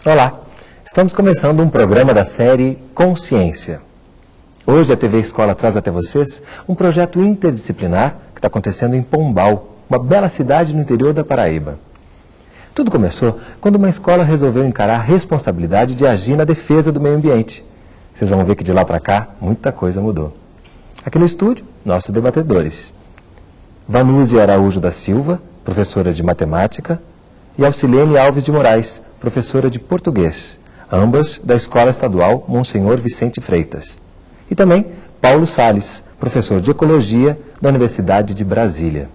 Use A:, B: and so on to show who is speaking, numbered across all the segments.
A: Olá, estamos começando um programa da série Consciência. Hoje a TV Escola traz até vocês um projeto interdisciplinar que está acontecendo em Pombal, uma bela cidade no interior da Paraíba. Tudo começou quando uma escola resolveu encarar a responsabilidade de agir na defesa do meio ambiente. Vocês vão ver que de lá para cá muita coisa mudou. Aqui no estúdio, nossos debatedores. Vanúzia Araújo da Silva, professora de matemática, e Alcilene Alves de Moraes, professora de português, ambas da Escola Estadual Monsenhor Vicente Freitas. E também Paulo Salles, professor de Ecologia da Universidade de Brasília.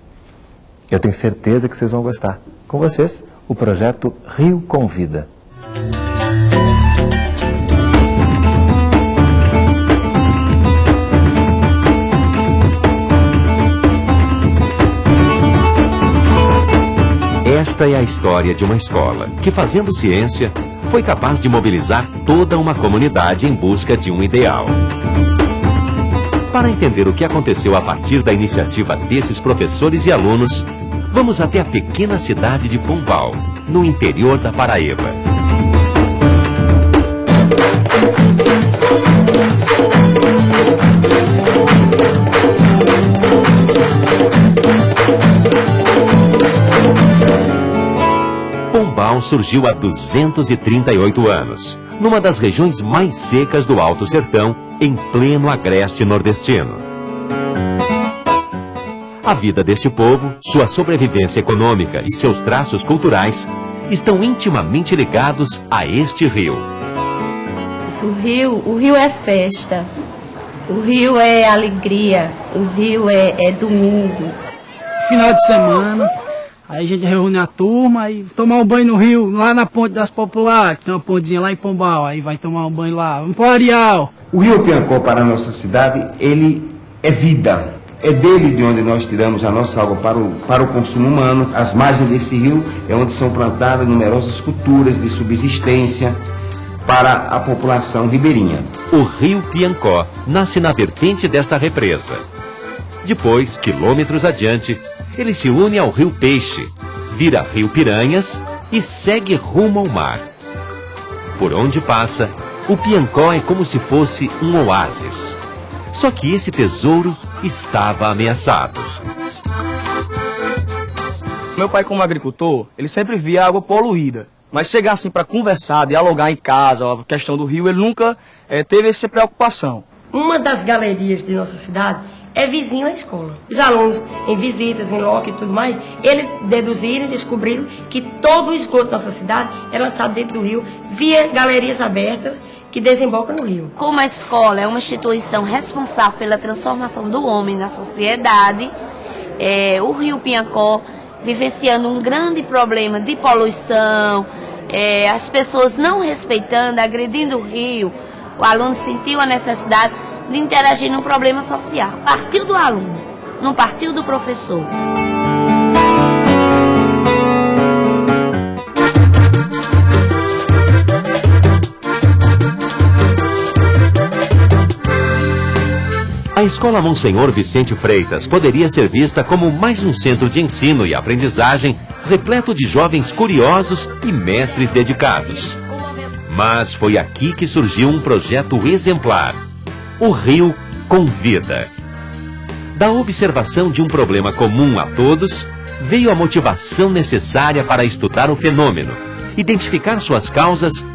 A: Eu tenho certeza que vocês vão gostar. Com vocês, o projeto Rio Convida.
B: Esta é a história de uma escola que, fazendo ciência, foi capaz de mobilizar toda uma comunidade em busca de um ideal. Para entender o que aconteceu a partir da iniciativa desses professores e alunos, vamos até a pequena cidade de Pombal, no interior da Paraíba. Pombal surgiu há 238 anos, numa das regiões mais secas do Alto Sertão, em pleno agreste nordestino. A vida deste povo, sua sobrevivência econômica e seus traços culturais estão intimamente ligados a este rio.
C: O rio é festa, o rio é alegria, o rio é domingo.
D: Final de semana. Aí a gente reúne a turma e tomar um banho no rio, lá na Ponte das Populares, que tem uma pontezinha lá em Pombal, aí vai tomar um banho lá, vamos pro Areal.
E: O Rio Piancó para a nossa cidade, ele é vida. É dele de onde nós tiramos a nossa água para o consumo humano. As margens desse rio é onde são plantadas numerosas culturas de subsistência para a população ribeirinha.
B: O Rio Piancó nasce na vertente desta represa. Depois, quilômetros adiante, ele se une ao Rio Peixe, vira Rio Piranhas e segue rumo ao mar. Por onde passa, o Piancó é como se fosse um oásis. Só que esse tesouro estava ameaçado.
F: Meu pai, como agricultor, ele sempre via a água poluída. Mas chegar assim para conversar, dialogar em casa, a questão do rio, ele nunca teve essa preocupação.
G: Uma das galerias de nossa cidade é vizinho à escola. Os alunos, em visitas, em loco e tudo mais, eles deduziram e descobriram que todo o esgoto da nossa cidade é lançado dentro do rio via galerias abertas que desembocam no rio.
C: Como a escola é uma instituição responsável pela transformação do homem na sociedade, o Rio Piancó vivenciando um grande problema de poluição, as pessoas não respeitando, agredindo o rio, o aluno sentiu a necessidade de interagir num problema social. Partiu do aluno, não partiu do professor.
B: A Escola Monsenhor Vicente Freitas poderia ser vista como mais um centro de ensino e aprendizagem repleto de jovens curiosos e mestres dedicados. Mas foi aqui que surgiu um projeto exemplar. O Rio Convida. Da observação de um problema comum a todos, veio a motivação necessária para estudar o fenômeno, identificar suas causas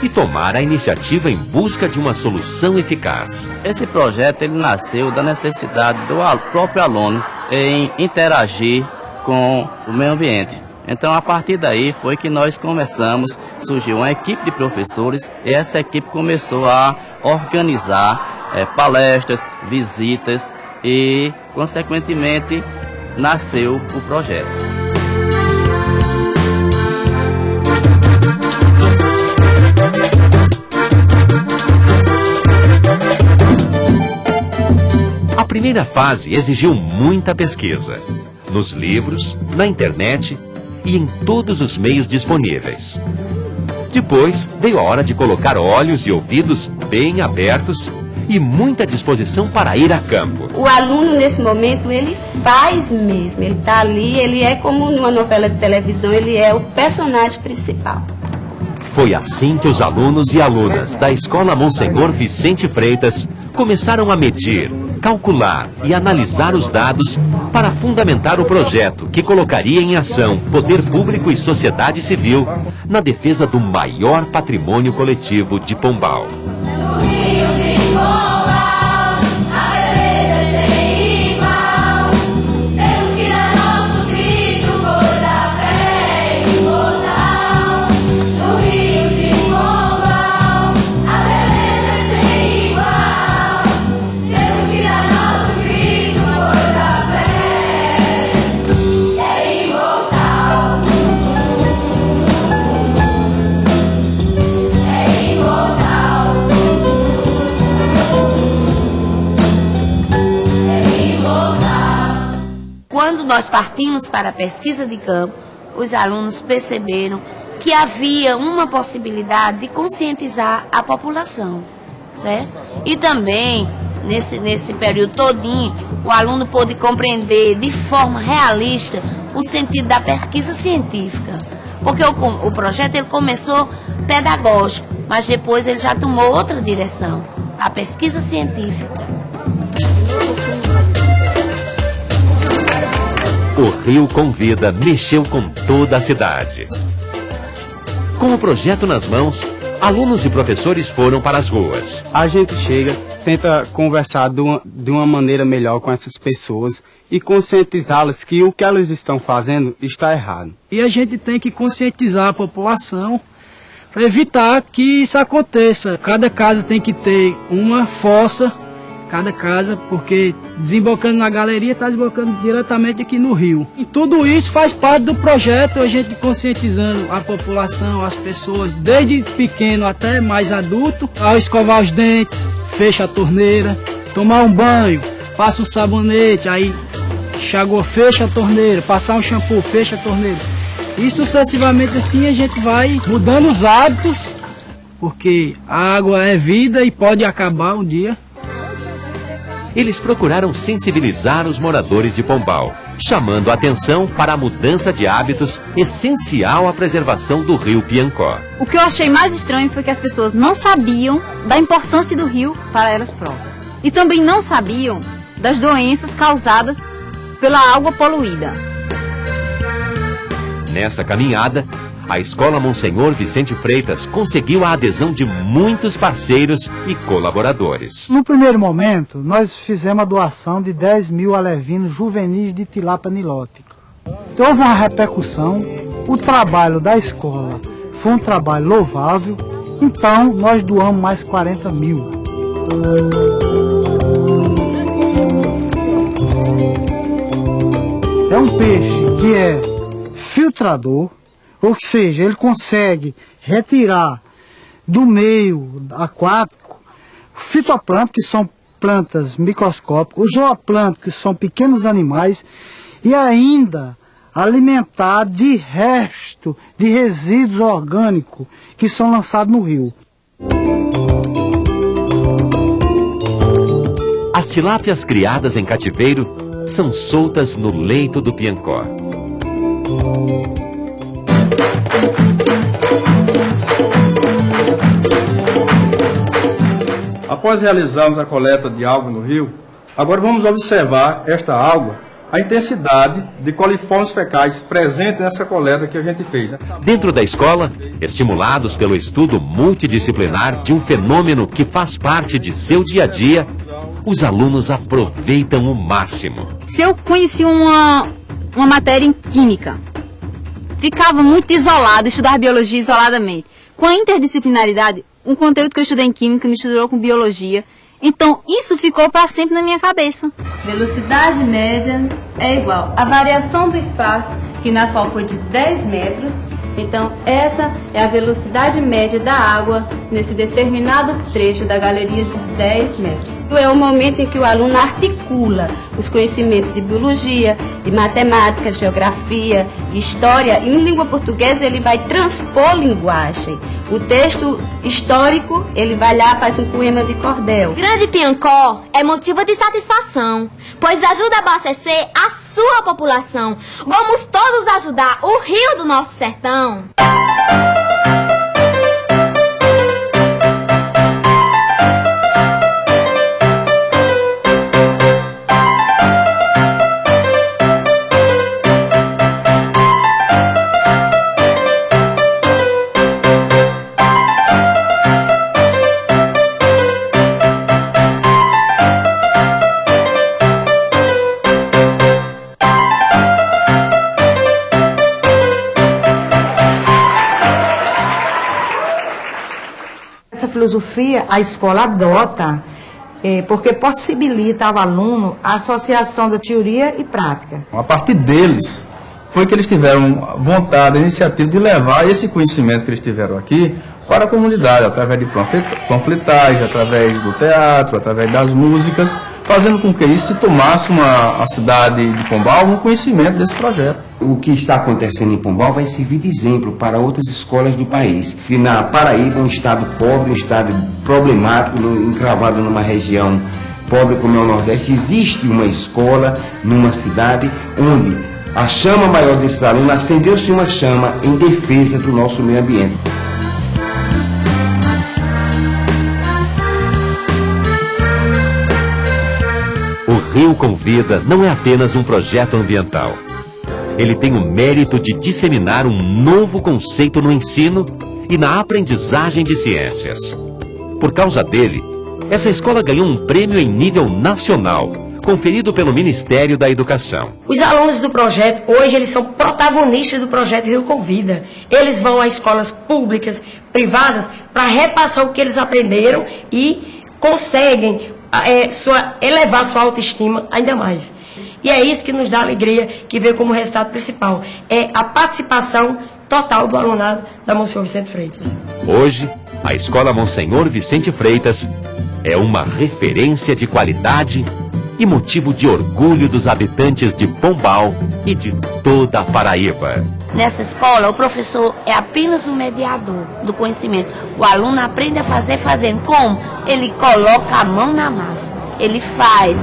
B: e tomar a iniciativa em busca de uma solução eficaz.
H: Esse projeto ele nasceu da necessidade do próprio aluno em interagir com o meio ambiente. Então, a partir daí foi que nós começamos, surgiu uma equipe de professores e essa equipe começou a organizar palestras, visitas e, consequentemente, nasceu o projeto.
B: A primeira fase exigiu muita pesquisa, nos livros, na internet e em todos os meios disponíveis. Depois veio a hora de colocar olhos e ouvidos bem abertos e muita disposição para ir a campo.
I: O aluno, nesse momento, ele faz mesmo. Ele está ali, ele é como numa novela de televisão, ele é o personagem principal.
B: Foi assim que os alunos e alunas da Escola Monsenhor Vicente Freitas começaram a medir, calcular e analisar os dados para fundamentar o projeto que colocaria em ação poder público e sociedade civil na defesa do maior patrimônio coletivo de Pombal.
C: Quando nós partimos para a pesquisa de campo, os alunos perceberam que havia uma possibilidade de conscientizar a população, certo? E também, nesse período todinho, o aluno pôde compreender de forma realista o sentido da pesquisa científica. Porque o projeto ele começou pedagógico, mas depois ele já tomou outra direção, a pesquisa científica.
B: O Rio Convida mexeu com toda a cidade. Com o projeto nas mãos, alunos e professores foram para as ruas.
J: A gente chega, tenta conversar de uma maneira melhor com essas pessoas e conscientizá-las que o que elas estão fazendo está errado.
D: E a gente tem que conscientizar a população para evitar que isso aconteça. Cada casa tem que ter uma fossa, cada casa, porque desembocando na galeria está desembocando diretamente aqui no rio. E tudo isso faz parte do projeto, a gente conscientizando a população, as pessoas, desde pequeno até mais adulto, ao escovar os dentes, fecha a torneira, tomar um banho, passa um sabonete, aí enxagou, fecha a torneira, passar um shampoo, fecha a torneira. E sucessivamente assim a gente vai mudando os hábitos, porque a água é vida e pode acabar um dia.
B: Eles procuraram sensibilizar os moradores de Pombal, chamando a atenção para a mudança de hábitos essencial à preservação do rio Piancó.
K: O que eu achei mais estranho foi que as pessoas não sabiam da importância do rio para elas próprias. E também não sabiam das doenças causadas pela água poluída.
B: Nessa caminhada, a Escola Monsenhor Vicente Freitas conseguiu a adesão de muitos parceiros e colaboradores.
L: No primeiro momento, nós fizemos a doação de 10.000 alevinos juvenis de tilápia nilótica. Houve uma repercussão, o trabalho da escola foi um trabalho louvável, então nós doamos mais 40.000. É um peixe que é filtrador, ou seja, ele consegue retirar do meio aquático fitoplâncton, que são plantas microscópicas, os zooplâncton, que são pequenos animais, e ainda alimentar de resto de resíduos orgânicos que são lançados no rio.
B: As tilápias criadas em cativeiro são soltas no leito do Piancó.
M: Após realizarmos a coleta de água no rio, agora vamos observar esta água, a intensidade de coliformes fecais presente nessa coleta que a gente fez.
B: Dentro da escola, estimulados pelo estudo multidisciplinar de um fenômeno que faz parte de seu dia a dia, os alunos aproveitam o máximo.
K: Se eu conheci uma matéria em química, ficava muito isolado, estudar biologia isoladamente. Com a interdisciplinaridade, um conteúdo que eu estudei em química misturou com biologia. Então, isso ficou para sempre na minha cabeça.
N: Velocidade média é igual à variação do espaço, que na qual foi de 10 metros. Então, essa é a velocidade média da água nesse determinado trecho da galeria de 10 metros.
I: É o momento em que o aluno articula os conhecimentos de biologia, de matemática, geografia, história, e em língua portuguesa ele vai transpor linguagem. O texto histórico, ele vai lá, faz um poema de cordel.
O: Grande Piancó é motivo de satisfação, pois ajuda a abastecer a sua população. Vamos todos ajudar o rio do nosso sertão.
P: Essa filosofia a escola adota porque possibilita ao aluno a associação da teoria e prática.
M: A partir deles, foi que eles tiveram vontade, a iniciativa de levar esse conhecimento que eles tiveram aqui para a comunidade, através de panfletagem, através do teatro, através das músicas, fazendo com que isso se tomasse a cidade de Pombal um conhecimento desse projeto.
E: O que está acontecendo em Pombal vai servir de exemplo para outras escolas do país. E na Paraíba, um estado pobre, um estado problemático, encravado numa região pobre como é o Nordeste, existe uma escola numa cidade onde a chama maior desses alunos acendeu-se uma chama em defesa do nosso meio ambiente.
B: O Rio com Vida não é apenas um projeto ambiental. Ele tem o mérito de disseminar um novo conceito no ensino e na aprendizagem de ciências. Por causa dele, essa escola ganhou um prêmio em nível nacional, conferido pelo Ministério da Educação.
G: Os alunos do projeto, hoje, eles são protagonistas do projeto Rio com Vida. Eles vão a escolas públicas, privadas, para repassar o que eles aprenderam e conseguem elevar sua autoestima ainda mais. E é isso que nos dá alegria, que veio como resultado principal. É a participação total do alunado da Monsenhor Vicente Freitas.
B: Hoje, a Escola Monsenhor Vicente Freitas é uma referência de qualidade e motivo de orgulho dos habitantes de Pombal e de toda a Paraíba.
C: Nessa escola, o professor é apenas um mediador do conhecimento. O aluno aprende a fazer fazendo. Como? Ele coloca a mão na massa. Ele faz.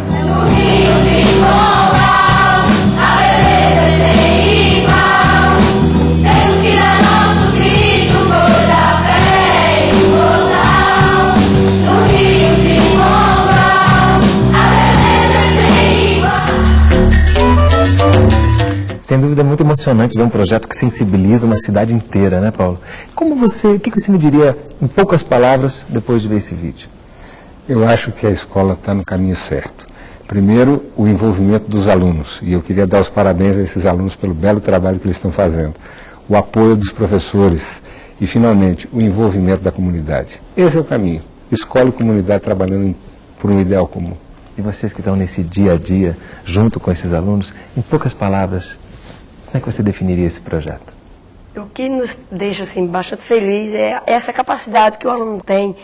A: Sem dúvida é muito emocionante ver um projeto que sensibiliza uma cidade inteira, né, Paulo? O que você me diria, em poucas palavras, depois de ver esse vídeo?
Q: Eu acho que a escola está no caminho certo. Primeiro, o envolvimento dos alunos, e eu queria dar os parabéns a esses alunos pelo belo trabalho que eles estão fazendo. O apoio dos professores e, finalmente, o envolvimento da comunidade. Esse é o caminho. Escola e comunidade trabalhando por um ideal comum.
A: E vocês que estão nesse dia a dia, junto com esses alunos, em poucas palavras, como é que você definiria esse projeto?
G: O que nos deixa assim, bastante feliz é essa capacidade que o aluno tem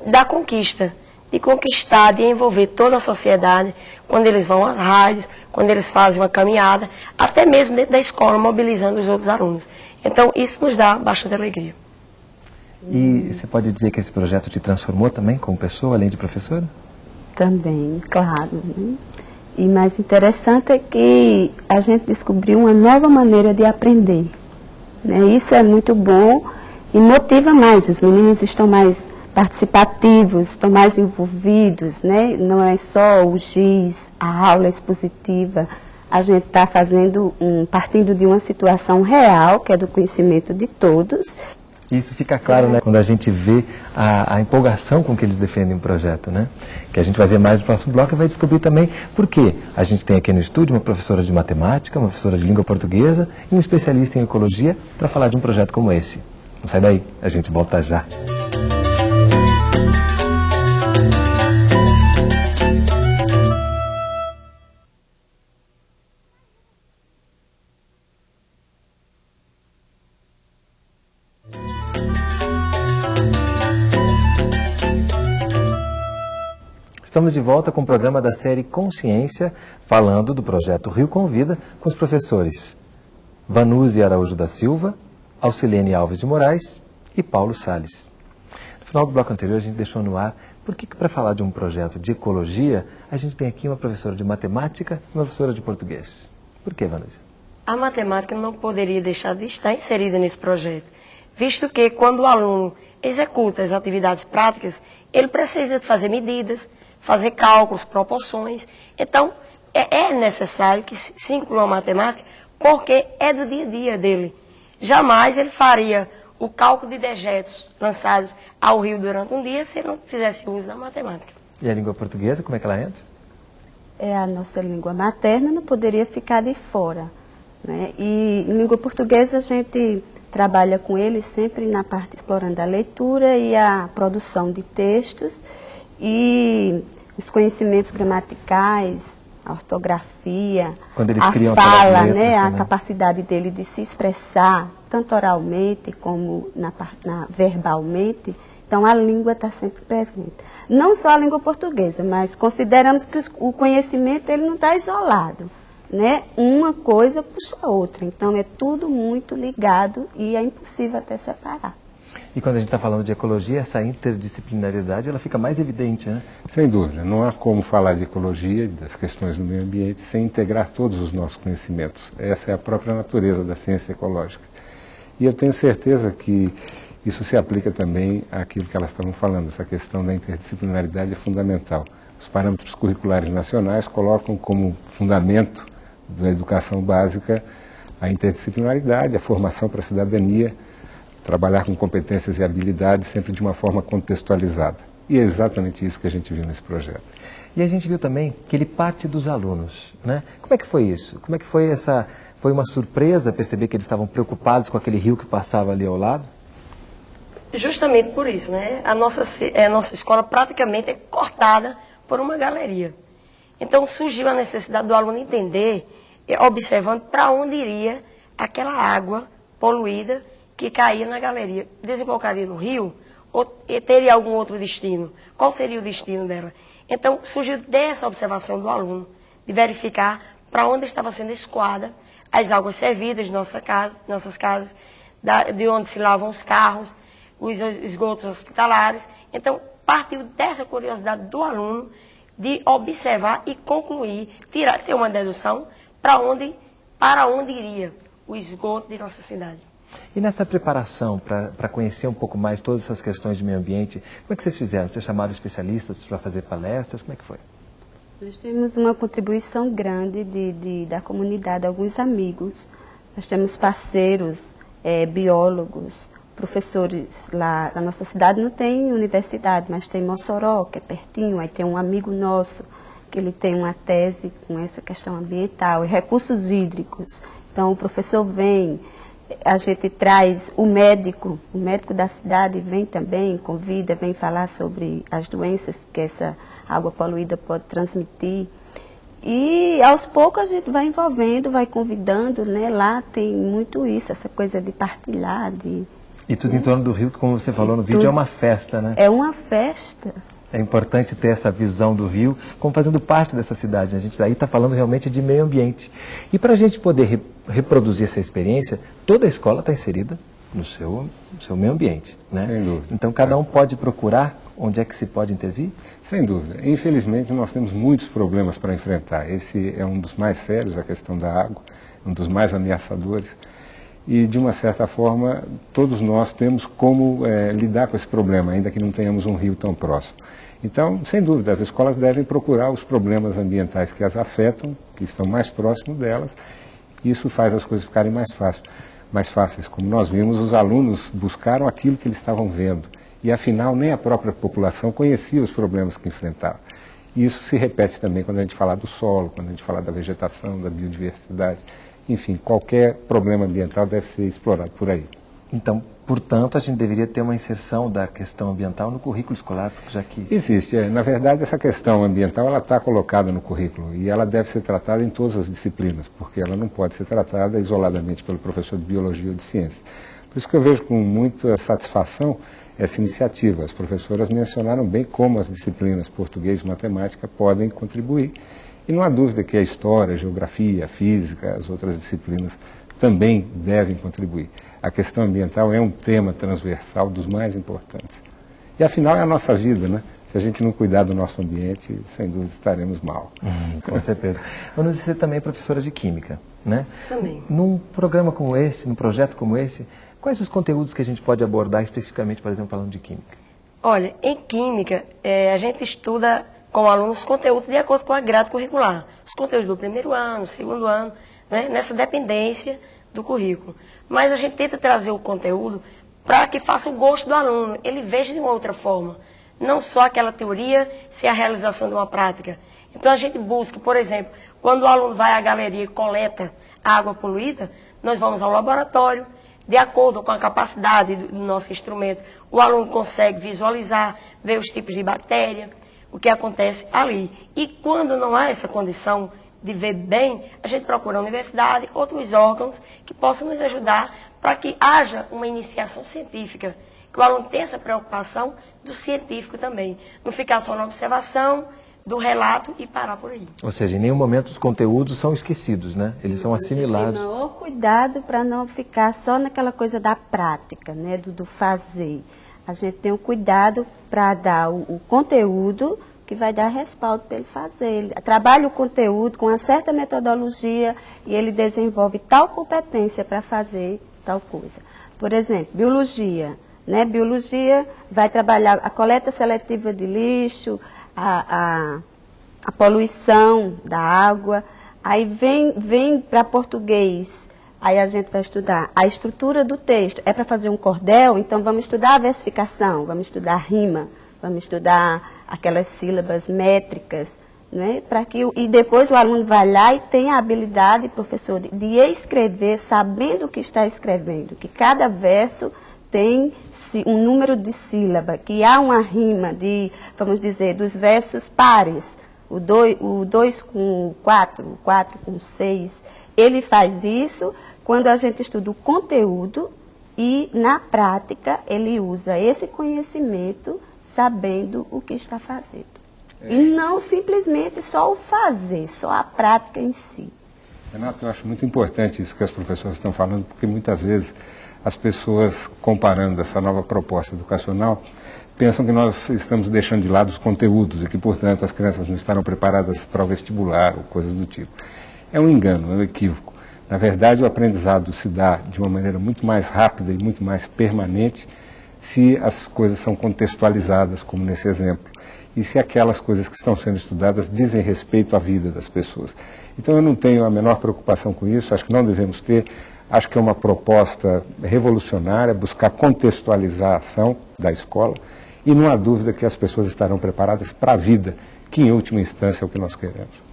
G: da conquista, de conquistar, de envolver toda a sociedade, quando eles vão às rádios, quando eles fazem uma caminhada, até mesmo dentro da escola, mobilizando os outros alunos. Então, isso nos dá bastante alegria.
A: E você pode dizer que esse projeto te transformou também como pessoa, além de professora?
I: Também, claro. Né? E mais interessante é que a gente descobriu uma nova maneira de aprender. Né? Isso é muito bom e motiva mais. Os meninos estão mais participativos, estão mais envolvidos, né? Não é só o giz, a aula expositiva. A gente está partindo de uma situação real, que é do conhecimento de todos.
A: Isso fica claro, né, quando a gente vê a empolgação com que eles defendem o projeto, né? Que a gente vai ver mais no próximo bloco e vai descobrir também por quê. A gente tem aqui no estúdio uma professora de matemática, uma professora de língua portuguesa e um especialista em ecologia para falar de um projeto como esse. Não sai daí, a gente volta já. Estamos de volta com o programa da série Consciência, falando do projeto Rio Convida, com os professores Vanúzia Araújo da Silva, Alcilene Alves de Moraes e Paulo Salles. No final do bloco anterior, a gente deixou no ar por que para falar de um projeto de ecologia, a gente tem aqui uma professora de matemática e uma professora de português. Por que, Vanúzia?
G: A matemática não poderia deixar de estar inserida nesse projeto, visto que quando o aluno executa as atividades práticas, ele precisa de fazer medidas, fazer cálculos, proporções. Então, é necessário que se inclua a matemática, porque é do dia a dia dele. Jamais ele faria o cálculo de dejetos lançados ao rio durante um dia se ele não fizesse uso da matemática.
A: E a língua portuguesa, como é que ela entra?
I: É a nossa língua materna, não poderia ficar de fora, né? E em língua portuguesa a gente trabalha com ele sempre na parte explorando a leitura e a produção de textos e os conhecimentos gramaticais, a ortografia, a fala, né, a capacidade dele de se expressar, tanto oralmente como verbalmente. Então, a língua está sempre presente. Não só a língua portuguesa, mas consideramos que o conhecimento ele não está isolado, né? Uma coisa puxa a outra. Então, é tudo muito ligado e é impossível até separar.
A: E quando a gente está falando de ecologia, essa interdisciplinaridade ela fica mais evidente, né?
Q: Sem dúvida. Não há como falar de ecologia, das questões do meio ambiente, sem integrar todos os nossos conhecimentos. Essa é a própria natureza da ciência ecológica. E eu tenho certeza que isso se aplica também àquilo que elas estavam falando, essa questão da interdisciplinaridade é fundamental. Os parâmetros curriculares nacionais colocam como fundamento da educação básica a interdisciplinaridade, a formação para a cidadania, trabalhar com competências e habilidades sempre de uma forma contextualizada. E é exatamente isso que a gente viu nesse projeto.
A: E a gente viu também que ele parte dos alunos, né? Como é que foi isso? Como é que foi essa... Foi uma surpresa perceber que eles estavam preocupados com aquele rio que passava ali ao lado?
G: Justamente por isso, né? A nossa escola praticamente é cortada por uma galeria. Então surgiu a necessidade do aluno entender, observando para onde iria aquela água poluída que caía na galeria. Desembocaria no rio ou teria algum outro destino? Qual seria o destino dela? Então surgiu dessa observação do aluno, de verificar para onde estava sendo escoada as águas servidas de nossas casas, de onde se lavam os carros, os esgotos hospitalares. Então, partiu dessa curiosidade do aluno de observar e concluir, ter uma dedução para onde iria o esgoto de nossa cidade.
A: E nessa preparação para conhecer um pouco mais todas essas questões de meio ambiente, como é que vocês fizeram? Vocês chamaram especialistas para fazer palestras? Como é que foi?
I: Nós temos uma contribuição grande da comunidade, alguns amigos. Nós temos parceiros, biólogos, professores. Lá na nossa cidade não tem universidade, mas tem Mossoró, que é pertinho. Aí tem um amigo nosso, que ele tem uma tese com essa questão ambiental e recursos hídricos. Então o professor vem, a gente traz o médico da cidade vem também, convida, vem falar sobre as doenças que essa água poluída pode transmitir. E aos poucos a gente vai envolvendo, vai convidando, né? Lá tem muito isso, essa coisa de partilhar.
A: E tudo em torno do rio, que como você falou no vídeo, é uma festa, né?
I: É uma festa.
A: É importante ter essa visão do rio como fazendo parte dessa cidade. A gente daí está falando realmente de meio ambiente. E para a gente poder reproduzir essa experiência, toda a escola está inserida no seu meio ambiente, né?
Q: Sem dúvida.
A: Então cada um pode procurar onde é que se pode intervir?
Q: Sem dúvida. Infelizmente nós temos muitos problemas para enfrentar. Esse é um dos mais sérios, a questão da água, um dos mais ameaçadores. E, de uma certa forma, todos nós temos como lidar com esse problema, ainda que não tenhamos um rio tão próximo. Então, sem dúvida, as escolas devem procurar os problemas ambientais que as afetam, que estão mais próximos delas. Isso faz as coisas ficarem mais fáceis. Como nós vimos, os alunos buscaram aquilo que eles estavam vendo. E, afinal, nem a própria população conhecia os problemas que enfrentava. E isso se repete também quando a gente fala do solo, quando a gente fala da vegetação, da biodiversidade. Enfim, qualquer problema ambiental deve ser explorado por aí.
A: Então, portanto, a gente deveria ter uma inserção da questão ambiental no currículo escolar, já que...
Q: Existe. Na verdade, essa questão ambiental ela está colocada no currículo e ela deve ser tratada em todas as disciplinas, porque ela não pode ser tratada isoladamente pelo professor de biologia ou de ciência. Por isso que eu vejo com muita satisfação essa iniciativa. As professoras mencionaram bem como as disciplinas português e matemática podem contribuir. E não há dúvida que a história, a geografia, a física, as outras disciplinas também devem contribuir. A questão ambiental é um tema transversal dos mais importantes. E afinal é a nossa vida, né? Se a gente não cuidar do nosso ambiente, sem dúvida estaremos mal.
A: Com certeza. Ana, você também é professora de Química, né?
G: Também.
A: Num programa como esse, num projeto como esse, quais os conteúdos que a gente pode abordar especificamente, por exemplo, falando de Química?
G: Olha, em Química, a gente estuda com alunos conteúdos de acordo com a grade curricular. Os conteúdos do primeiro ano, segundo ano, né? Nessa dependência do currículo. Mas a gente tenta trazer o conteúdo para que faça o gosto do aluno, ele veja de uma outra forma. Não só aquela teoria, se a realização de uma prática. Então a gente busca, por exemplo, quando o aluno vai à galeria e coleta água poluída, nós vamos ao laboratório, de acordo com a capacidade do nosso instrumento, o aluno consegue visualizar, ver os tipos de bactéria, o que acontece ali. E quando não há essa condição de ver bem, a gente procura a universidade, outros órgãos que possam nos ajudar para que haja uma iniciação científica, que o aluno tenha essa preocupação do científico também, não ficar só na observação, do relato e parar por aí.
A: Ou seja, em nenhum momento os conteúdos são esquecidos, né? Eles são assimilados.
I: O maior cuidado para não ficar só naquela coisa da prática, né? Do fazer. A gente tem um cuidado para dar o conteúdo que vai dar respaldo para ele fazer. Ele trabalha o conteúdo com uma certa metodologia e ele desenvolve tal competência para fazer tal coisa. Por exemplo, biologia. Né? Biologia vai trabalhar a coleta seletiva de lixo, a poluição da água. Aí vem para português, aí a gente vai estudar a estrutura do texto. É para fazer um cordel, então vamos estudar a versificação, vamos estudar a rima, vamos estudar aquelas sílabas métricas, né? E depois o aluno vai lá e tem a habilidade, professor, de escrever, sabendo o que está escrevendo, que cada verso tem um número de sílaba, que há uma rima de, vamos dizer, dos versos pares, o 2 com 4, o 4 com 6. Ele faz isso quando a gente estuda o conteúdo e, na prática, ele usa esse conhecimento sabendo o que está fazendo. E não simplesmente só o fazer, só a prática em si.
Q: Renato, eu acho muito importante isso que as professoras estão falando, porque muitas vezes as pessoas, comparando essa nova proposta educacional, pensam que nós estamos deixando de lado os conteúdos e que, portanto, as crianças não estarão preparadas para o vestibular ou coisas do tipo. É um engano, é um equívoco. Na verdade, o aprendizado se dá de uma maneira muito mais rápida e muito mais permanente se as coisas são contextualizadas, como nesse exemplo, e se aquelas coisas que estão sendo estudadas dizem respeito à vida das pessoas. Então, eu não tenho a menor preocupação com isso, acho que não devemos ter. Acho que é uma proposta revolucionária, buscar contextualizar a ação da escola, e não há dúvida que as pessoas estarão preparadas para a vida, que em última instância é o que nós queremos.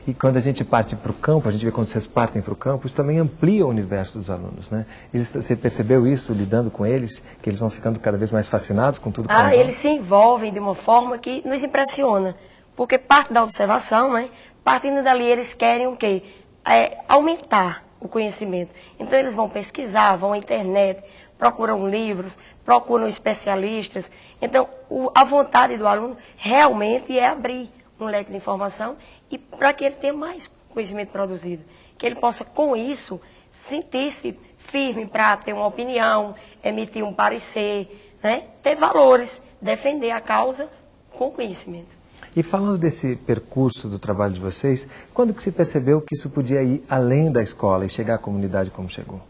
A: E quando a gente parte para o campo, a gente vê quando vocês partem para o campo, isso também amplia o universo dos alunos, né? Você percebeu isso lidando com eles, que eles vão ficando cada vez mais fascinados com tudo que estão
G: eles se envolvem de uma forma que nos impressiona, porque parte da observação, né? Partindo dali eles querem o quê? Aumentar o conhecimento. Então eles vão pesquisar, vão à internet, procuram livros, procuram especialistas. Então a vontade do aluno realmente é abrir um leque de informação e para que ele tenha mais conhecimento produzido. Que ele possa, com isso, sentir-se firme para ter uma opinião, emitir um parecer, né? Ter valores, defender a causa com conhecimento.
A: E falando desse percurso do trabalho de vocês, quando que se percebeu que isso podia ir além da escola e chegar à comunidade como chegou?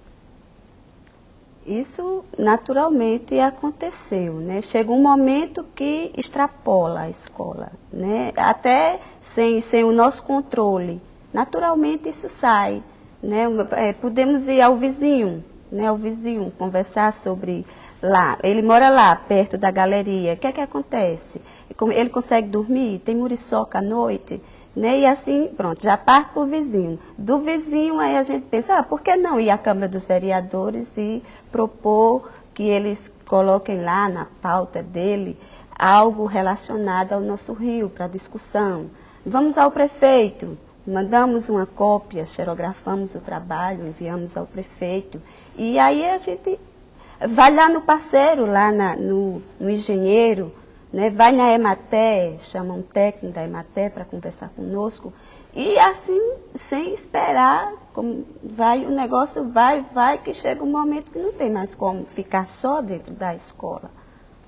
I: Isso naturalmente aconteceu, né? Chega um momento que extrapola a escola, né? Até sem o nosso controle. Naturalmente isso sai, né? Podemos ir ao vizinho, né? Ao vizinho, conversar sobre lá. Ele mora lá, perto da galeria. O que é que acontece? Ele consegue dormir? Tem muriçoca à noite? Né? E assim, pronto, já parte para o vizinho. Do vizinho, aí a gente pensa, por que não ir à Câmara dos Vereadores e propor que eles coloquem lá na pauta dele algo relacionado ao nosso rio, para discussão. Vamos ao prefeito, mandamos uma cópia, xerografamos o trabalho, enviamos ao prefeito. E aí a gente vai lá no parceiro, lá no engenheiro, né? Vai na Emater, chama um técnico da Emater para conversar conosco. E assim, sem esperar, como o negócio vai, que chega um momento que não tem mais como ficar só dentro da escola.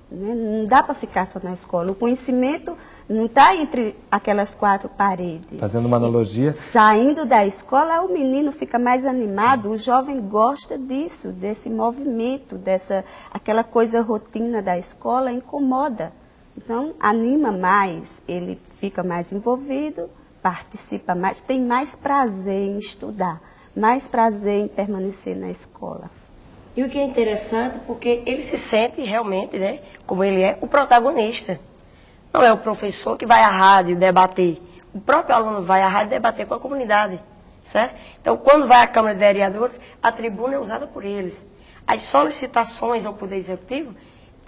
I: Né? Não dá para ficar só na escola. O conhecimento não está entre aquelas quatro paredes.
A: Fazendo uma analogia.
I: Saindo da escola, o menino fica mais animado, o jovem gosta disso, desse movimento, aquela coisa rotina da escola incomoda. Então, anima mais, ele fica mais envolvido, participa mais, tem mais prazer em estudar, mais prazer em permanecer na escola.
G: E o que é interessante, porque ele se sente realmente, né, como ele é, o protagonista. Não é o professor que vai à rádio debater. O próprio aluno vai à rádio debater com a comunidade, certo? Então, quando vai à Câmara de Vereadores, a tribuna é usada por eles. As solicitações ao Poder Executivo,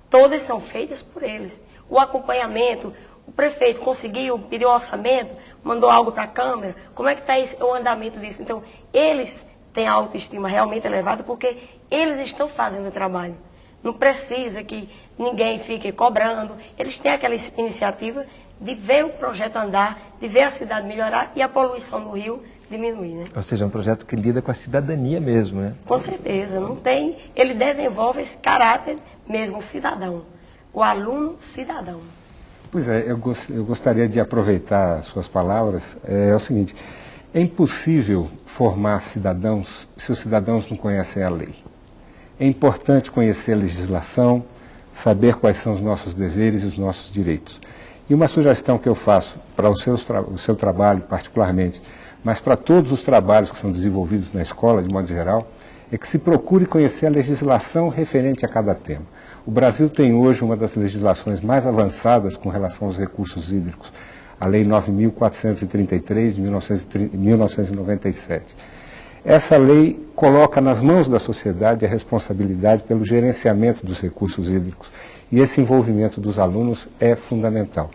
G: todas são feitas por eles. O acompanhamento, o prefeito conseguiu, pediu um orçamento, mandou algo para a Câmara, como é que está o andamento disso? Então, eles têm a autoestima realmente elevada porque eles estão fazendo o trabalho. Não precisa que ninguém fique cobrando. Eles têm aquela iniciativa de ver o projeto andar, de ver a cidade melhorar e a poluição do rio diminuir, né?
A: Ou seja, é um projeto que lida com a cidadania mesmo, né?
G: Com certeza, não tem. Ele desenvolve esse caráter mesmo cidadão. O aluno cidadão.
Q: Pois é, eu gostaria de aproveitar suas palavras. É o seguinte, é impossível formar cidadãos se os cidadãos não conhecem a lei. É importante conhecer a legislação, saber quais são os nossos deveres e os nossos direitos. E uma sugestão que eu faço para o seu trabalho particularmente, mas para todos os trabalhos que são desenvolvidos na escola, de modo geral, é que se procure conhecer a legislação referente a cada tema. O Brasil tem hoje uma das legislações mais avançadas com relação aos recursos hídricos, a Lei 9.433 de 1997. Essa lei coloca nas mãos da sociedade a responsabilidade pelo gerenciamento dos recursos hídricos e esse envolvimento dos alunos é fundamental.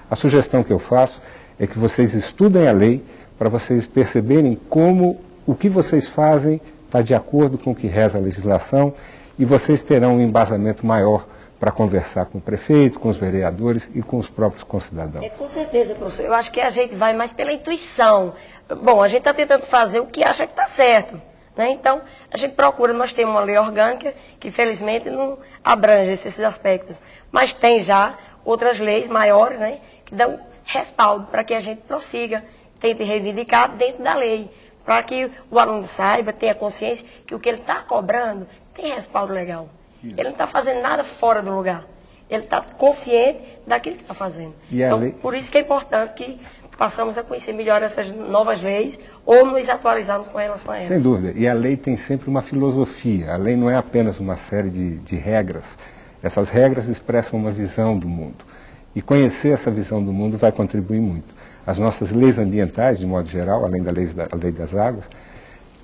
Q: A sugestão que eu faço é que vocês estudem a lei para vocês perceberem como o que vocês fazem está de acordo com o que reza a legislação e vocês terão um embasamento maior para conversar com o prefeito, com os vereadores e com os próprios concidadãos.
G: Com certeza, professor. Eu acho que a gente vai mais pela intuição. Bom, a gente está tentando fazer o que acha que está certo, né? Então, a gente procura, nós temos uma lei orgânica que, felizmente, não abrange esses aspectos. Mas tem já outras leis maiores, né, que dão respaldo para que a gente prossiga, tente reivindicar dentro da lei, para que o aluno saiba, tenha consciência que o que ele está cobrando tem respaldo legal. Ele não está fazendo nada fora do lugar. Ele está consciente daquilo que está fazendo. Então, por isso que é importante que passamos a conhecer melhor essas novas leis ou nos atualizarmos com relação a elas.
Q: Sem dúvida. E a lei tem sempre uma filosofia. A lei não é apenas uma série de regras. Essas regras expressam uma visão do mundo. E conhecer essa visão do mundo vai contribuir muito. As nossas leis ambientais, de modo geral, além da lei das águas,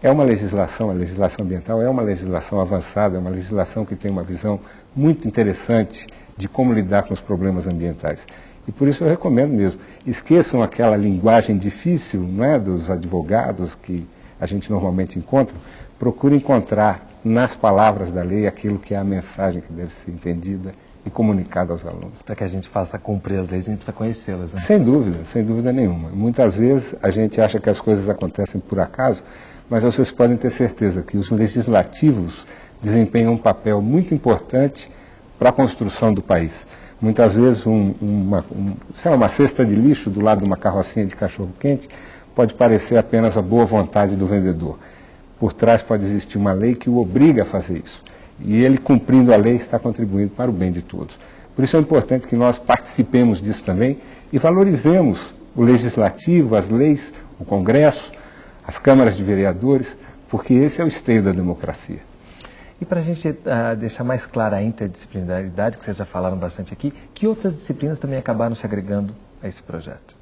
Q: é uma legislação, a legislação ambiental é uma legislação avançada, é uma legislação que tem uma visão muito interessante de como lidar com os problemas ambientais. E por isso eu recomendo mesmo, esqueçam aquela linguagem difícil, não é, dos advogados que a gente normalmente encontra, procure encontrar nas palavras da lei aquilo que é a mensagem que deve ser entendida e comunicada aos alunos.
A: Para que a gente faça cumprir as leis, a gente precisa conhecê-las, né?
Q: Sem dúvida nenhuma. Muitas vezes a gente acha que as coisas acontecem por acaso, mas vocês podem ter certeza que os legislativos desempenham um papel muito importante para a construção do país. Muitas vezes uma cesta de lixo do lado de uma carrocinha de cachorro-quente pode parecer apenas a boa vontade do vendedor. Por trás pode existir uma lei que o obriga a fazer isso. E ele, cumprindo a lei, está contribuindo para o bem de todos. Por isso é importante que nós participemos disso também e valorizemos o legislativo, as leis, o Congresso, as câmaras de vereadores, porque esse é o esteio da democracia.
A: E para a gente deixar mais clara a interdisciplinaridade, que vocês já falaram bastante aqui, que outras disciplinas também acabaram se agregando a esse projeto?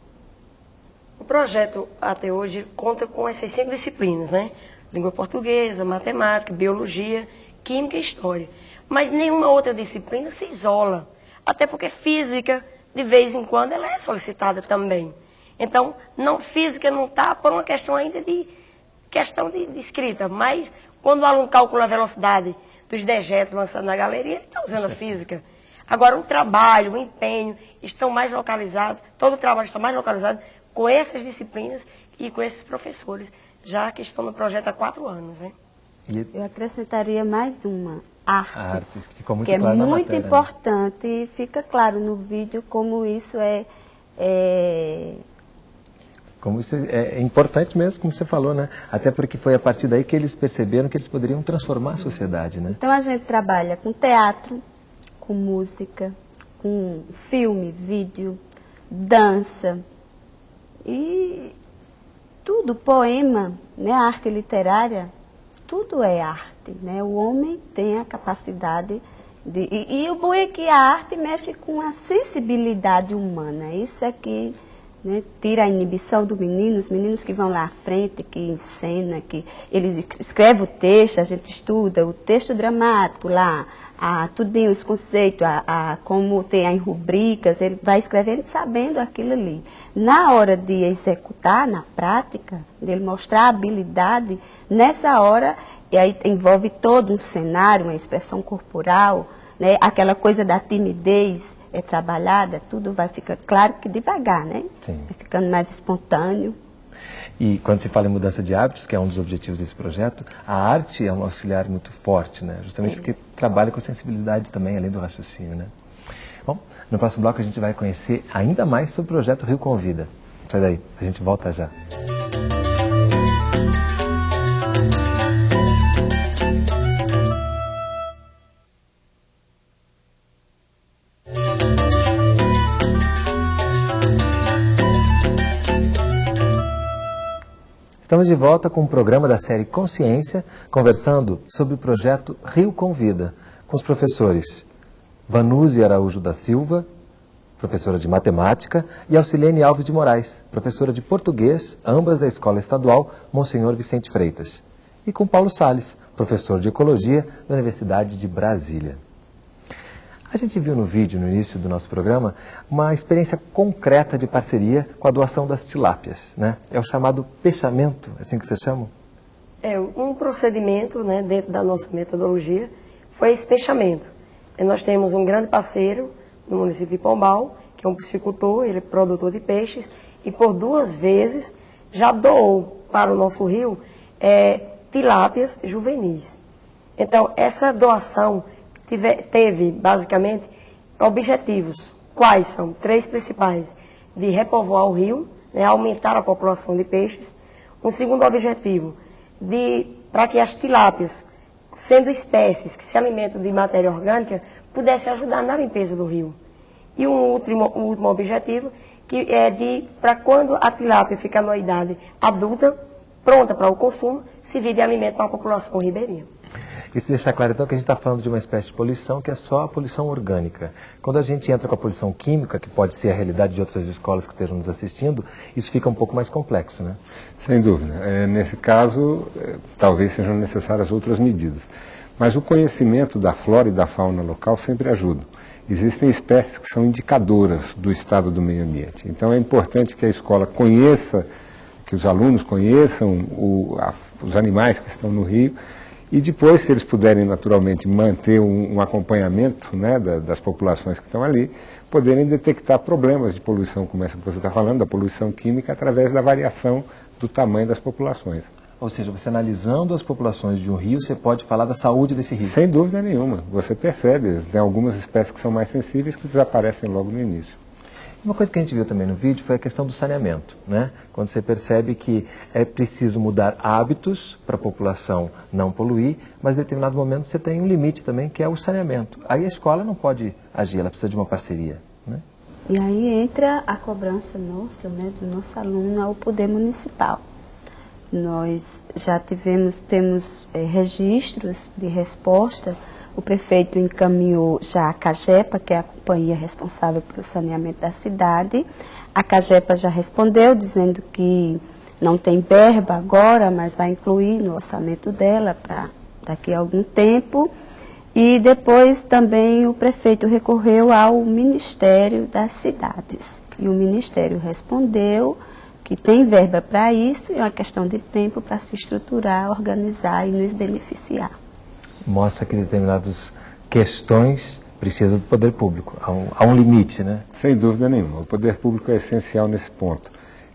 G: O projeto, até hoje, conta com essas 5 disciplinas, né? Língua portuguesa, matemática, biologia, química e história. Mas nenhuma outra disciplina se isola. Até porque física, de vez em quando, ela é solicitada também. Então, física não está por uma questão ainda de escrita, mas quando o aluno calcula a velocidade dos dejetos lançados na galeria, ele está usando a física. Agora, o trabalho, o empenho estão mais localizados, todo o trabalho está mais localizado com essas disciplinas e com esses professores, já que estão no projeto há 4 anos. Né?
I: Eu acrescentaria mais uma, artes,
A: ficou muito
I: que
A: claro
I: é muito
A: matéria,
I: importante, né? E fica claro no vídeo como isso
A: Como isso é importante mesmo, como você falou, né? Até porque foi a partir daí que eles perceberam que eles poderiam transformar a sociedade, né?
I: Então a gente trabalha com teatro, com música, com filme, vídeo, dança e tudo, poema, né? A arte literária, tudo é arte, né? O homem tem a capacidade de... E o bom é que a arte mexe com a sensibilidade humana, isso é que... Né, tira a inibição do menino, os meninos que vão lá à frente, que encenam, que eles escrevem o texto, a gente estuda o texto dramático lá, tudinho, os conceitos, como tem em rubricas, ele vai escrevendo sabendo aquilo ali. Na hora de executar, na prática, dele mostrar a habilidade, nessa hora, e aí envolve todo um cenário, uma expressão corporal, né, aquela coisa da timidez, é trabalhada, tudo vai ficar, claro que devagar, né?
A: Sim.
I: Vai ficando mais espontâneo.
A: E quando se fala em mudança de hábitos, que é um dos objetivos desse projeto, a arte é um auxiliar muito forte, né? Justamente porque trabalha com a sensibilidade também, além do raciocínio, né? Bom, no próximo bloco a gente vai conhecer ainda mais sobre o projeto Rio Convida. Sai daí, a gente volta já. Estamos de volta com o programa da série Consciência, conversando sobre o projeto Rio Convida, com os professores Vanúzia Araújo da Silva, professora de Matemática, e Alcilene Alves de Moraes, professora de Português, ambas da Escola Estadual Monsenhor Vicente Freitas. E com Paulo Salles, professor de Ecologia da Universidade de Brasília. A gente viu no vídeo, no início do nosso programa, uma experiência concreta de parceria com a doação das tilápias, né? É o chamado peixamento, assim que vocês chamam?
G: Um procedimento, né, dentro da nossa metodologia foi esse peixamento. Nós temos um grande parceiro no município de Pombal, que é um piscicultor, ele é produtor de peixes, e por 2 vezes já doou para o nosso rio tilápias juvenis. Então, essa doação teve, basicamente, objetivos. Quais são? 3 principais. De repovoar o rio, né, aumentar a população de peixes. Um segundo objetivo, para que as tilápias, sendo espécies que se alimentam de matéria orgânica, pudessem ajudar na limpeza do rio. E um último objetivo, que é para quando a tilápia ficar na idade adulta, pronta para o consumo, servir de alimento para a população ribeirinha.
A: Isso deixar claro, então, que a gente está falando de uma espécie de poluição que é só a poluição orgânica. Quando a gente entra com a poluição química, que pode ser a realidade de outras escolas que estejam nos assistindo, isso fica um pouco mais complexo, né?
Q: Sem dúvida. Nesse caso, talvez sejam necessárias outras medidas. Mas o conhecimento da flora e da fauna local sempre ajuda. Existem espécies que são indicadoras do estado do meio ambiente. Então é importante que a escola conheça, que os alunos conheçam os animais que estão no rio, e depois, se eles puderem naturalmente manter um acompanhamento, né, das populações que estão ali, poderem detectar problemas de poluição, como essa que você está falando, da poluição química, através da variação do tamanho das populações.
A: Ou seja, você analisando as populações de um rio, você pode falar da saúde desse rio.
Q: Sem dúvida nenhuma. Você percebe, tem algumas espécies que são mais sensíveis que desaparecem logo no início.
A: Uma coisa que a gente viu também no vídeo foi a questão do saneamento, né? Quando você percebe que é preciso mudar hábitos para a população não poluir, mas em determinado momento você tem um limite também, que é o saneamento. Aí a escola não pode agir, ela precisa de uma parceria, né?
I: E aí entra a cobrança nossa, né, do nosso aluno ao poder municipal. Nós já temos registros de resposta. O prefeito encaminhou já a CAGEPA, que é a companhia responsável pelo saneamento da cidade. A CAGEPA já respondeu, dizendo que não tem verba agora, mas vai incluir no orçamento dela para daqui a algum tempo. E depois também o prefeito recorreu ao Ministério das Cidades. E o Ministério respondeu que tem verba para isso e é uma questão de tempo para se estruturar, organizar e nos beneficiar.
A: Mostra que determinadas questões precisam do poder público. Há um limite, né?
Q: Sem dúvida nenhuma. O poder público é essencial nesse ponto.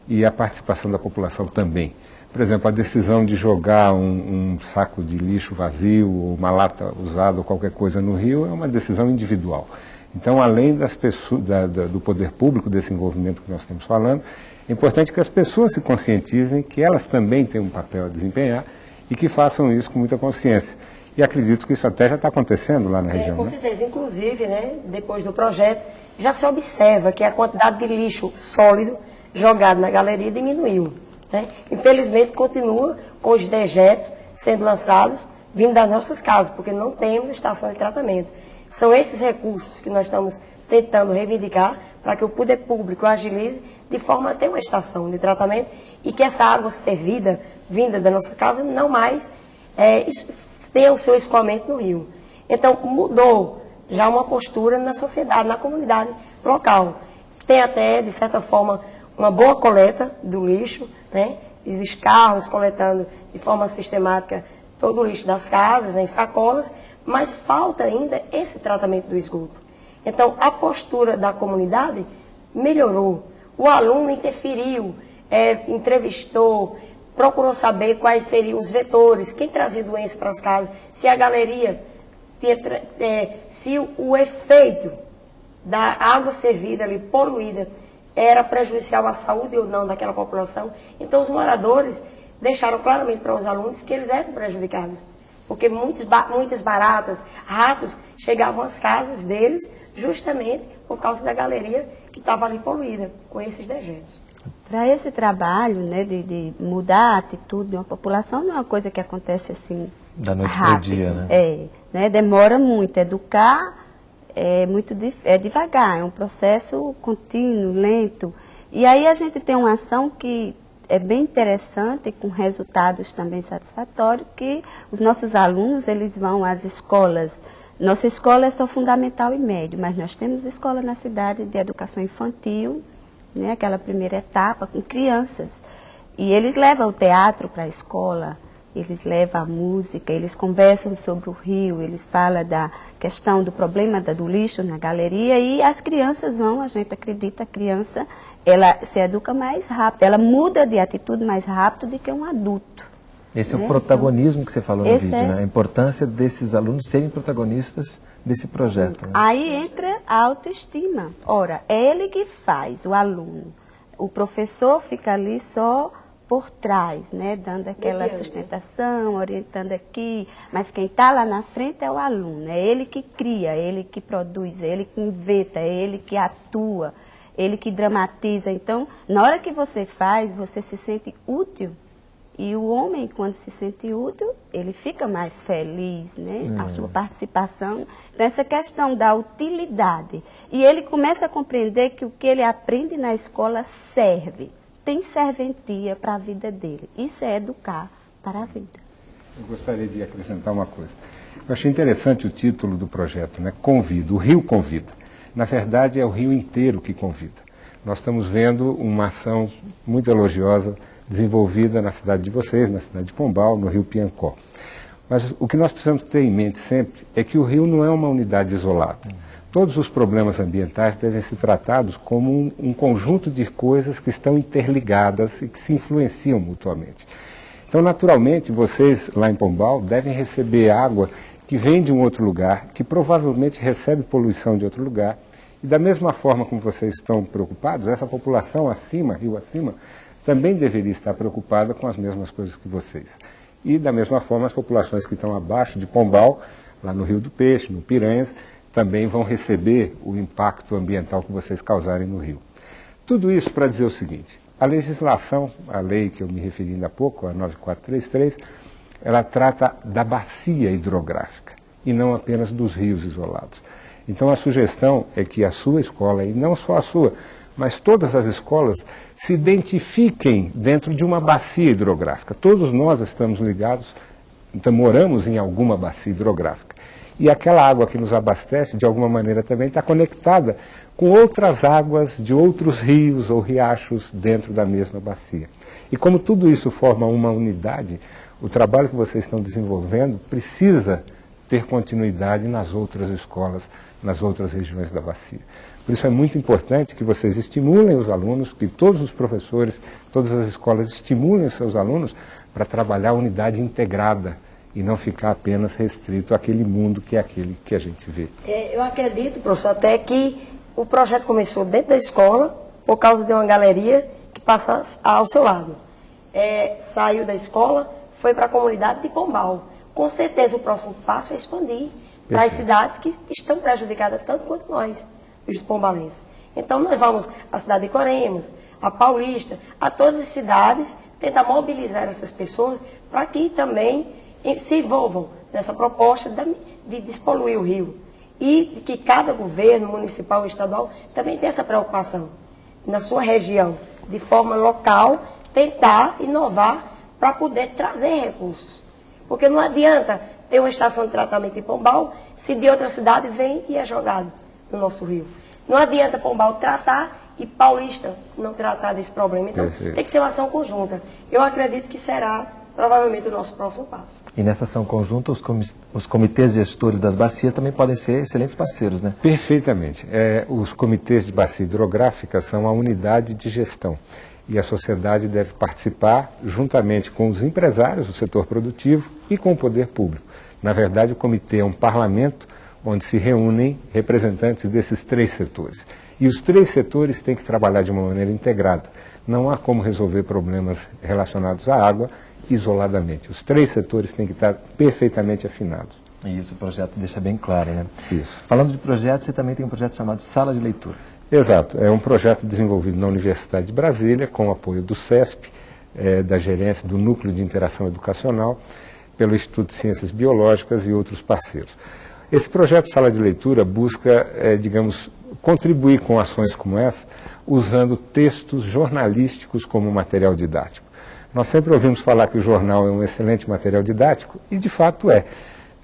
Q: E a participação da população também. Por exemplo, a decisão de jogar um saco de lixo vazio, ou uma lata usada ou qualquer coisa no rio é uma decisão individual. Então, além das pessoas, do poder público, desse envolvimento que nós estamos falando, é importante que as pessoas se conscientizem que elas também têm um papel a desempenhar e que façam isso com muita consciência. E acredito que isso até já está acontecendo lá na região.
G: Com certeza. Inclusive, né, depois do projeto, já se observa que a quantidade de lixo sólido jogado na galeria diminuiu. Né? Infelizmente, continua com os dejetos sendo lançados vindo das nossas casas, porque não temos estação de tratamento. São esses recursos que nós estamos tentando reivindicar para que o poder público agilize de forma a ter uma estação de tratamento e que essa água servida, vinda da nossa casa, não mais tenha o seu escoamento no rio. Então, mudou já uma postura na sociedade, na comunidade local. Tem até, de certa forma, uma boa coleta do lixo, né? Existem carros coletando de forma sistemática todo o lixo das casas, em sacolas, mas falta ainda esse tratamento do esgoto. Então, a postura da comunidade melhorou. O aluno interferiu, entrevistou, procurou saber quais seriam os vetores, quem trazia doença para as casas, se a galeria, se o efeito da água servida ali, poluída, era prejudicial à saúde ou não daquela população. Então, os moradores deixaram claramente para os alunos que eles eram prejudicados, porque muitas baratas, ratos, chegavam às casas deles justamente por causa da galeria que estava ali poluída com esses dejetos.
I: Para esse trabalho, né, de mudar a atitude de uma população, não é uma coisa que acontece assim
A: da noite
I: rápido.
A: Para o dia, né?
I: Né, demora muito. Educar é devagar, é um processo contínuo, lento. E aí a gente tem uma ação que é bem interessante, com resultados também satisfatórios, que os nossos alunos, eles vão às escolas. Nossa escola é só fundamental e médio, mas nós temos escola na cidade de educação infantil, né, aquela primeira etapa, com crianças. E eles levam o teatro para a escola, eles levam a música, eles conversam sobre o rio, eles falam da questão do problema do lixo na galeria, e as crianças vão, a gente acredita, a criança, ela se educa mais rápido, ela muda de atitude mais rápido do que um adulto.
A: Esse é o protagonismo que você falou no vídeo, né? A importância desses alunos serem protagonistas desse projeto. Né?
I: Aí entra a autoestima. Ora, é ele que faz, o aluno. O professor fica ali só por trás, né? Dando aquela sustentação, orientando aqui. Mas quem está lá na frente é o aluno. É ele que cria, é ele que produz, é ele que inventa, é ele que atua, ele que dramatiza. Então, na hora que você faz, você se sente útil. E o homem, quando se sente útil, ele fica mais feliz, né? A sua participação. Então, essa questão da utilidade. E ele começa a compreender que o que ele aprende na escola serve. Tem serventia para a vida dele. Isso é educar para a vida.
Q: Eu gostaria de acrescentar uma coisa. Eu achei interessante o título do projeto, né? Convida, o rio convida. Na verdade, é o rio inteiro que convida. Nós estamos vendo uma ação muito elogiosa desenvolvida na cidade de vocês, na cidade de Pombal, no rio Piancó. Mas o que nós precisamos ter em mente sempre é que o rio não é uma unidade isolada. Todos os problemas ambientais devem ser tratados como um conjunto de coisas que estão interligadas e que se influenciam mutuamente. Então, naturalmente, vocês lá em Pombal devem receber água que vem de um outro lugar, que provavelmente recebe poluição de outro lugar. E da mesma forma como vocês estão preocupados, essa população acima, rio acima, também deveria estar preocupada com as mesmas coisas que vocês. E, da mesma forma, as populações que estão abaixo de Pombal, lá no Rio do Peixe, no Piranhas, também vão receber o impacto ambiental que vocês causarem no rio. Tudo isso para dizer o seguinte: a legislação, a lei que eu me referi ainda há pouco, a 9433, ela trata da bacia hidrográfica e não apenas dos rios isolados. Então, a sugestão é que a sua escola, e não só a sua, mas todas as escolas se identifiquem dentro de uma bacia hidrográfica. Todos nós estamos ligados, então moramos em alguma bacia hidrográfica. E aquela água que nos abastece, de alguma maneira também, está conectada com outras águas de outros rios ou riachos dentro da mesma bacia. E como tudo isso forma uma unidade, o trabalho que vocês estão desenvolvendo precisa ter continuidade nas outras escolas, nas outras regiões da bacia. Por isso é muito importante que vocês estimulem os alunos, que todos os professores, todas as escolas estimulem os seus alunos para trabalhar a unidade integrada e não ficar apenas restrito àquele mundo que é aquele que a gente vê.
G: Eu acredito, professor, até que o projeto começou dentro da escola por causa de uma galeria que passa ao seu lado. Saiu da escola, foi para a comunidade de Pombal. Com certeza o próximo passo é expandir para as cidades que estão prejudicadas tanto quanto nós, os pombalenses. Então nós vamos à cidade de Coremas, a Paulista, a todas as cidades, tentar mobilizar essas pessoas para que também se envolvam nessa proposta de despoluir o rio. E que cada governo municipal e estadual também tenha essa preocupação na sua região, de forma local, tentar inovar para poder trazer recursos. Porque não adianta ter uma estação de tratamento em Pombal se de outra cidade vem e é jogado no nosso rio. Não adianta Pombal tratar e Paulista não tratar desse problema. Então tem que ser uma ação conjunta. Eu acredito que será provavelmente o nosso próximo passo.
A: E nessa ação conjunta, os comitês gestores das bacias também podem ser excelentes parceiros, né?
Q: Perfeitamente. Os comitês de bacia hidrográfica são a unidade de gestão. E a sociedade deve participar juntamente com os empresários do setor produtivo e com o poder público. Na verdade, o comitê é um parlamento onde se reúnem representantes desses três setores. E os três setores têm que trabalhar de uma maneira integrada. Não há como resolver problemas relacionados à água isoladamente. Os três setores têm que estar perfeitamente afinados.
A: E isso o projeto deixa bem claro, né?
Q: Isso.
A: Falando de projetos, você também tem um projeto chamado Sala de Leitura.
Q: Exato. É um projeto desenvolvido na Universidade de Brasília, com o apoio do CESP, da gerência do Núcleo de Interação Educacional, pelo Instituto de Ciências Biológicas e outros parceiros. Esse projeto Sala de Leitura busca, digamos, contribuir com ações como essa, usando textos jornalísticos como material didático. Nós sempre ouvimos falar que o jornal é um excelente material didático, e de fato é.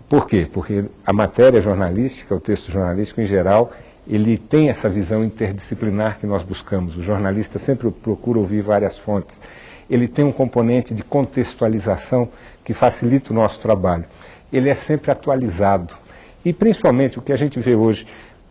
Q: Por quê? Porque a matéria jornalística, o texto jornalístico em geral, ele tem essa visão interdisciplinar que nós buscamos. O jornalista sempre procura ouvir várias fontes. Ele tem um componente de contextualização que facilita o nosso trabalho. Ele é sempre atualizado. E principalmente o que a gente vê hoje,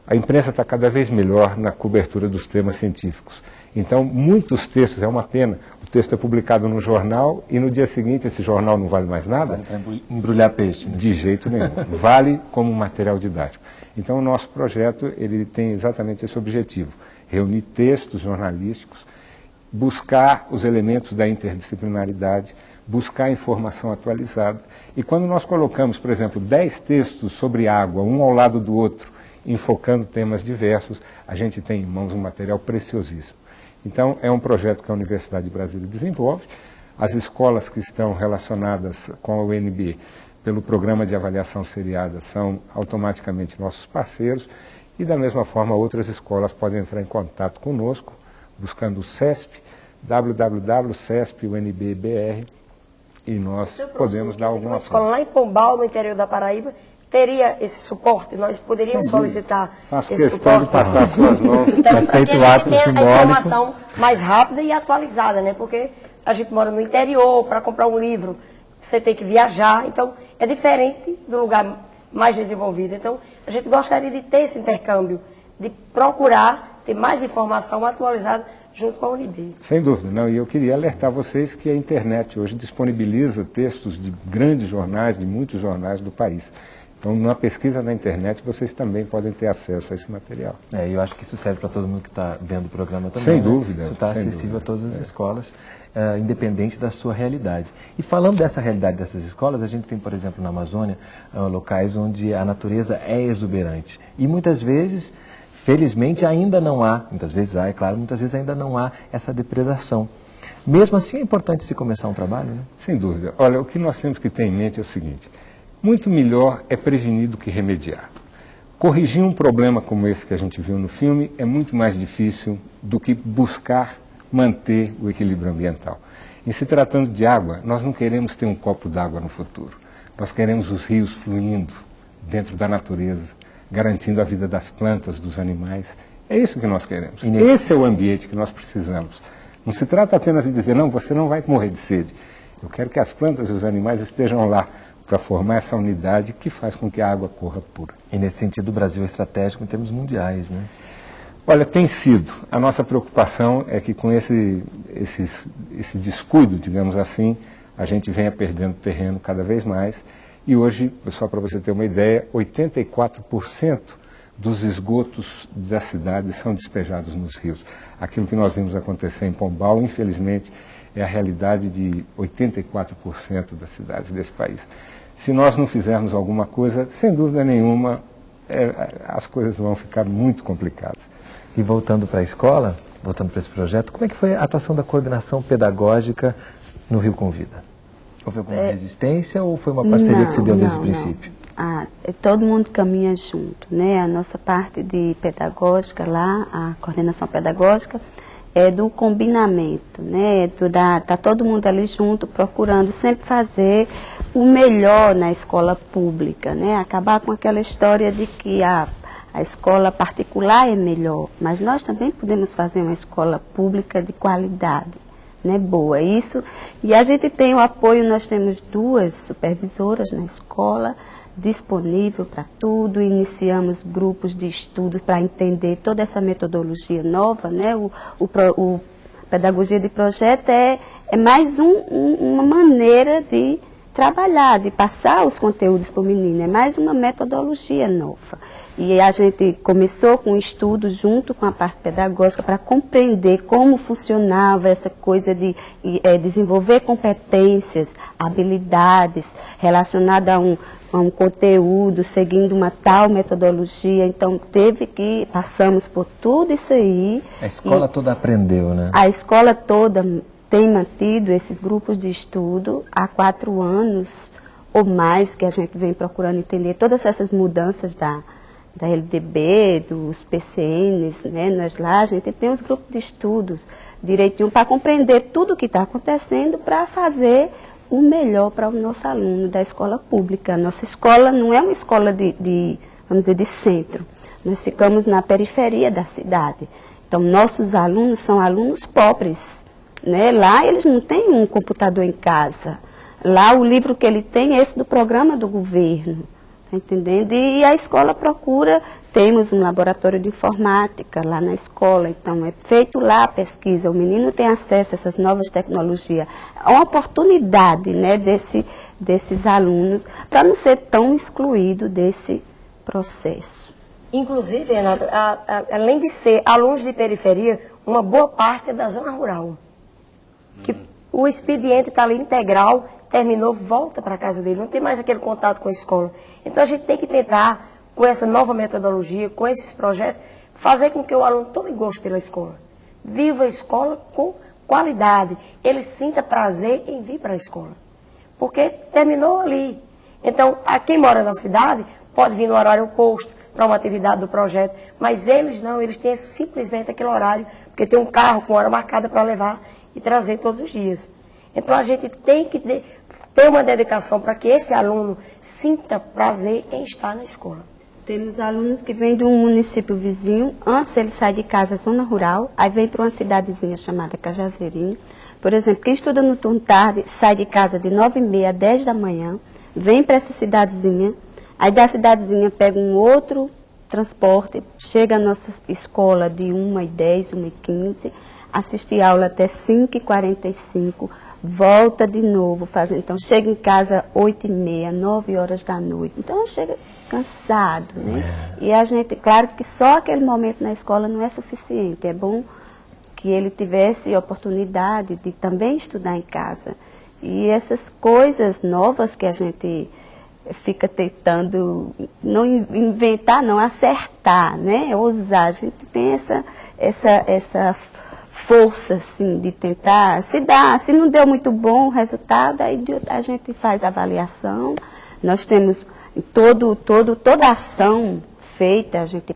Q: a imprensa está cada vez melhor na cobertura dos temas científicos. Então, muitos textos, é uma pena, o texto é publicado no jornal e no dia seguinte esse jornal não vale mais nada.
A: Vale para embrulhar peixe, né?
Q: De jeito nenhum. Vale como material didático. Então, o nosso projeto ele tem exatamente esse objetivo, reunir textos jornalísticos, buscar os elementos da interdisciplinaridade, buscar informação atualizada. E quando nós colocamos, por exemplo, 10 textos sobre água, um ao lado do outro, enfocando temas diversos, a gente tem em mãos um material preciosíssimo. Então, é um projeto que a Universidade de Brasília desenvolve. As escolas que estão relacionadas com a UNB pelo programa de avaliação seriada são automaticamente nossos parceiros e, da mesma forma, outras escolas podem entrar em contato conosco, buscando o CESP, www.cesp.unb.br, e nós podemos dar alguma
G: forma. Uma escola lá em Pombal, no interior da Paraíba, teria esse suporte? Nós poderíamos solicitar esse suporte?
Q: De passar suas mãos.
G: Então, aqui a gente tem a informação mais rápida e atualizada, né? Porque a gente mora no interior, para comprar um livro, você tem que viajar, então é diferente do lugar mais desenvolvido. Então, a gente gostaria de ter esse intercâmbio, de procurar ter mais informação atualizada junto com a UNB.
Q: Sem dúvida, não. E eu queria alertar vocês que a internet hoje disponibiliza textos de grandes jornais, de muitos jornais do país. Então, numa pesquisa na internet, vocês também podem ter acesso a esse material.
A: Eu acho que isso serve para todo mundo que está vendo o programa também.
Q: Sem dúvida.
A: Isso está acessível a todas as escolas, independente da sua realidade. E falando dessa realidade dessas escolas, a gente tem, por exemplo, na Amazônia, locais onde a natureza é exuberante. E muitas vezes, felizmente, ainda não há, muitas vezes há, é claro, muitas vezes ainda não há essa depredação. Mesmo assim, é importante se começar um trabalho, né?
Q: Sem dúvida. Olha, o que nós temos que ter em mente é o seguinte: muito melhor é prevenir do que remediar. Corrigir um problema como esse que a gente viu no filme é muito mais difícil do que buscar manter o equilíbrio ambiental. Em se tratando de água, nós não queremos ter um copo d'água no futuro. Nós queremos os rios fluindo dentro da natureza, garantindo a vida das plantas, dos animais. É isso que nós queremos. Esse é o ambiente que nós precisamos. Não se trata apenas de dizer, não, você não vai morrer de sede. Eu quero que as plantas e os animais estejam lá para formar essa unidade que faz com que a água corra pura.
A: E nesse sentido o Brasil é estratégico em termos mundiais, né?
Q: Olha, tem sido. A nossa preocupação é que com esse descuido, digamos assim, a gente venha perdendo terreno cada vez mais. E hoje, só para você ter uma ideia, 84% dos esgotos da cidade são despejados nos rios. Aquilo que nós vimos acontecer em Pombal, infelizmente, é a realidade de 84% das cidades desse país. Se nós não fizermos alguma coisa, sem dúvida nenhuma, as coisas vão ficar muito complicadas.
A: E voltando para a escola, voltando para esse projeto, como é que foi a atuação da coordenação pedagógica no Rio Convida? Houve alguma resistência ou foi uma parceria que se deu desde o princípio?
I: Todo mundo caminha junto, né? A nossa parte de pedagógica lá, a coordenação pedagógica, é do combinamento, né? Tá todo mundo ali junto, procurando sempre fazer o melhor na escola pública, né? Acabar com aquela história de que a escola particular é melhor, mas nós também podemos fazer uma escola pública de qualidade, né? Boa. Isso, e a gente tem o apoio, nós temos 2 supervisoras na escola, disponível para tudo, iniciamos grupos de estudos para entender toda essa metodologia nova, né? O pedagogia de projeto é mais uma maneira de trabalhar, de passar os conteúdos para o menino, é mais uma metodologia nova. E a gente começou com estudos junto com a parte pedagógica para compreender como funcionava essa coisa de desenvolver competências, habilidades relacionadas a um conteúdo, seguindo uma tal metodologia. Então, passamos por tudo isso aí.
A: A escola toda aprendeu, né?
I: A escola toda tem mantido esses grupos de estudo há 4 anos ou mais que a gente vem procurando entender todas essas mudanças da LDB, dos PCNs, né? Nós lá, a gente tem os grupos de estudos direitinho para compreender tudo o que está acontecendo para fazer o melhor para o nosso aluno da escola pública. Nossa escola não é uma escola vamos dizer, de centro. Nós ficamos na periferia da cidade. Então, nossos alunos são alunos pobres, né? Lá eles não têm um computador em casa. Lá o livro que ele tem é esse do programa do governo. Tá entendendo? E a escola procura, temos um laboratório de informática lá na escola, então é feito lá a pesquisa, o menino tem acesso a essas novas tecnologias. É uma oportunidade, né, desses alunos para não ser tão excluído desse processo.
G: Inclusive, Renata, além de ser alunos de periferia, uma boa parte é da zona rural. Que o expediente está ali integral, terminou, volta para a casa dele, não tem mais aquele contato com a escola. Então a gente tem que tentar, com essa nova metodologia, com esses projetos, fazer com que o aluno tome gosto pela escola. Viva a escola com qualidade, ele sinta prazer em vir para a escola. Porque terminou ali. Então, quem mora na cidade pode vir no horário oposto para uma atividade do projeto, mas eles não, eles têm simplesmente aquele horário, porque tem um carro com hora marcada para levar e trazer todos os dias. Então a gente tem que ter uma dedicação para que esse aluno sinta prazer em estar na escola.
I: Temos alunos que vêm de um município vizinho, antes ele sai de casa, zona rural, aí vem para uma cidadezinha chamada Cajazeirinho. Por exemplo, quem estuda no turno tarde, sai de casa de 9h30 a 10 da manhã, vem para essa cidadezinha, aí da cidadezinha pega um outro transporte, chega à nossa escola de 1h10, 1h15, assiste aula até 5h45, volta de novo, então chega em casa 8h30, 9 horas da noite, então chega cansado, né? E a gente, claro que só aquele momento na escola não é suficiente, é bom que ele tivesse oportunidade de também estudar em casa. E essas coisas novas que a gente fica tentando não inventar, não acertar, né? Ousar, a gente tem essa força, assim, de tentar, se não deu muito bom o resultado, aí a gente faz a avaliação. Nós temos toda a ação feita, a gente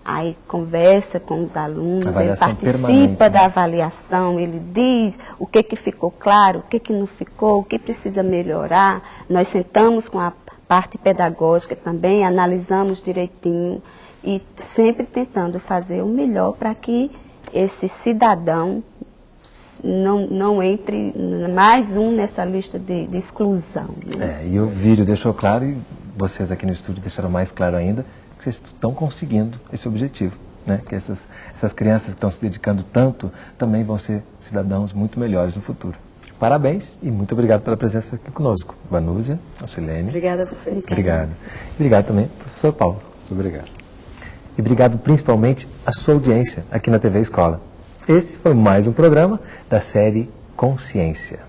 I: aí conversa com os alunos, ele participa da avaliação, ele diz o que ficou claro, o que não ficou, o que precisa melhorar. Nós sentamos com a parte pedagógica também, analisamos direitinho e sempre tentando fazer o melhor para que esse cidadão não entre mais um nessa lista de exclusão. Né?
A: E o vídeo deixou claro, e vocês aqui no estúdio deixaram mais claro ainda, que vocês estão conseguindo esse objetivo. Né? Que essas crianças que estão se dedicando tanto também vão ser cidadãos muito melhores no futuro. Parabéns e muito obrigado pela presença aqui conosco. Vanúzia, Alcilene.
G: Obrigada a você.
A: Obrigado. Obrigado também, professor Paulo.
Q: Muito obrigado.
A: E obrigado principalmente à sua audiência aqui na TV Escola. Esse foi mais um programa da série Consciência.